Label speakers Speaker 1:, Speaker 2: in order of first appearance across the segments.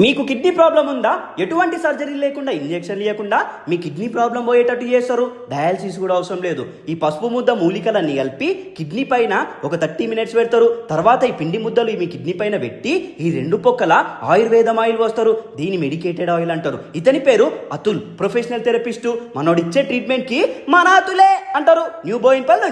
Speaker 1: మీకు kidney problem ఉందా? ఎటువంటి సర్జరీ లేకుండా, ఇంజెక్షన్ లేకుండా మీ కిడ్నీ ప్రాబ్లం పోయేటట్టు చేస్తారు. డయాలసిస్ కూడా అవసరం లేదు. ఈ పసుపు ముద్ద మూలికలన్నీ కలిపి కిడ్నీ పైన ఒక 30 మినిట్స్ పెడతారు. తర్వాత ఈ పిండి ముద్దలు మీ కిడ్నీ పైన పెట్టి ఈ 2 పొక్కల ఆయుర్వేదం ఆయిల్ వస్తారు. దీని మెడికేటెడ్ ఆయిల్ అంటారు. ఇతని పేరు అతుల్, ప్రొఫెషనల్ థెరపిస్టు. మనోడిచ్చే ట్రీట్మెంట్ కి మన అతులే అంటారు. న్యూ బోయిన్పల్లి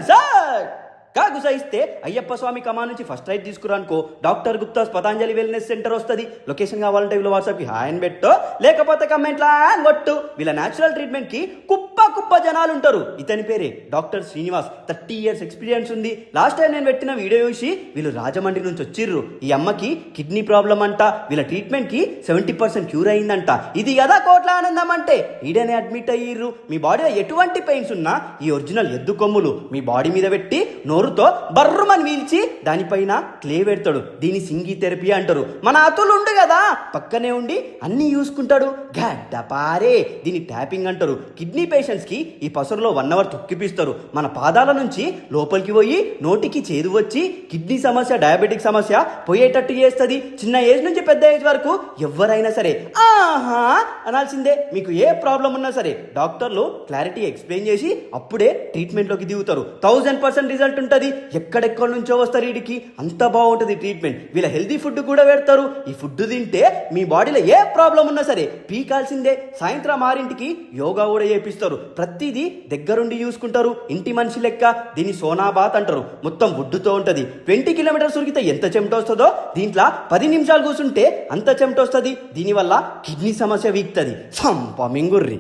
Speaker 1: గుసాయిస్తే అయ్యప్ప స్వామి కమా నుంచి ఫస్ట్ రైట్ తీసుకురానుకో doctor Gupta's Patanjali wellness centre వస్తుంది. లొకేషన్ కావాలంటే వీళ్ళు వాట్సాప్కి హాయ్ అని పెట్టో, లేకపోతే కమెంట్లా అని కొట్టు. వీళ్ళ న్యాచురల్ ట్రీట్మెంట్ కి కుప్ప జనాలు ఉంటారు. ఇతని పేరే డాక్టర్ శ్రీనివాస్. 30 ఇయర్స్ ఎక్స్పీరియన్స్ ఉంది. లాస్ట్ టైం నేను పెట్టిన వీడియో చూసి వీళ్ళు రాజమండ్రి నుంచి వచ్చిర్రు. ఈ అమ్మకి కిడ్నీ ప్రాబ్లం అంట. వీళ్ళ ట్రీట్మెంట్ కి 70% క్యూర్ అయిందంట. ఇది కదా కోట్ల ఆనందం అంటే. ఈడనే అడ్మిట్ అయ్యిర్రు. మీ బాడీలో ఎటువంటి పెయిన్స్ ఉన్నా ఈ ఒరిజినల్ ఎద్దు కొమ్ములు మీ బాడీ మీద పెట్టి నోరుతో బర్రుమని వీల్చి దానిపైన క్లే పెడతాడు. దీని సింగి థెరపీ అంటారు. మన అతులు ఉండు కదా పక్కనే ఉండి అన్ని చూసుకుంటాడు. గడ్డపారే దీని ట్యాపింగ్ అంటారు. కిడ్నీ పేషెంట్స్ కి ఈ పసరులో 1 అవర్ తొక్కిపిస్తారు. మన పాదాల నుంచి లోపలికి పోయి నోటికి చేదు వచ్చి కిడ్నీ సమస్య, డయాబెటిక్ సమస్య పోయేటట్టు చేస్తుంది. చిన్న ఏజ్ నుంచి పెద్ద ఏజ్ వరకు ఎవరైనా సరే ఆహా అనాల్సిందే. మీకు ఏ ప్రాబ్లం ఉన్నా సరే డాక్టర్లు క్లారిటీ ఎక్స్ప్లెయిన్ చేసి అప్పుడే ట్రీట్మెంట్లోకి దిగుతారు. 1000% రిజల్ట్ ఉంటుంది. ఎక్కడెక్కడ నుంచో వస్తారు వీడికి. అంత బాగుంటుంది ట్రీట్మెంట్. వీళ్ళ హెల్తీ ఫుడ్ కూడా పెడతారు. ఈ ఫుడ్ తింటే మీ బాడీలో ఏ ప్రాబ్లం ఉన్నా సరే పీకాల్సిందే. సాయంత్రం 6ంటికి యోగా కూడా చేపిస్తారు. ప్రతిదీ దగ్గరుండి చూసుకుంటారు. ఇంటి మనిషి లెక్క. దీన్ని సోనాబాత్ అంటారు. మొత్తం వుడ్డుతో ఉంటుంది. 20 కిలోమీటర్స్ ఉరికితే ఎంత చెమట వస్తుందో దీంట్లో 10 నిమిషాలు కూర్చుంటే అంత చెమట వస్తుంది. దీనివల్ల కిడ్నీ సమస్య వీక్తుంది. సంపమింగుర్రి.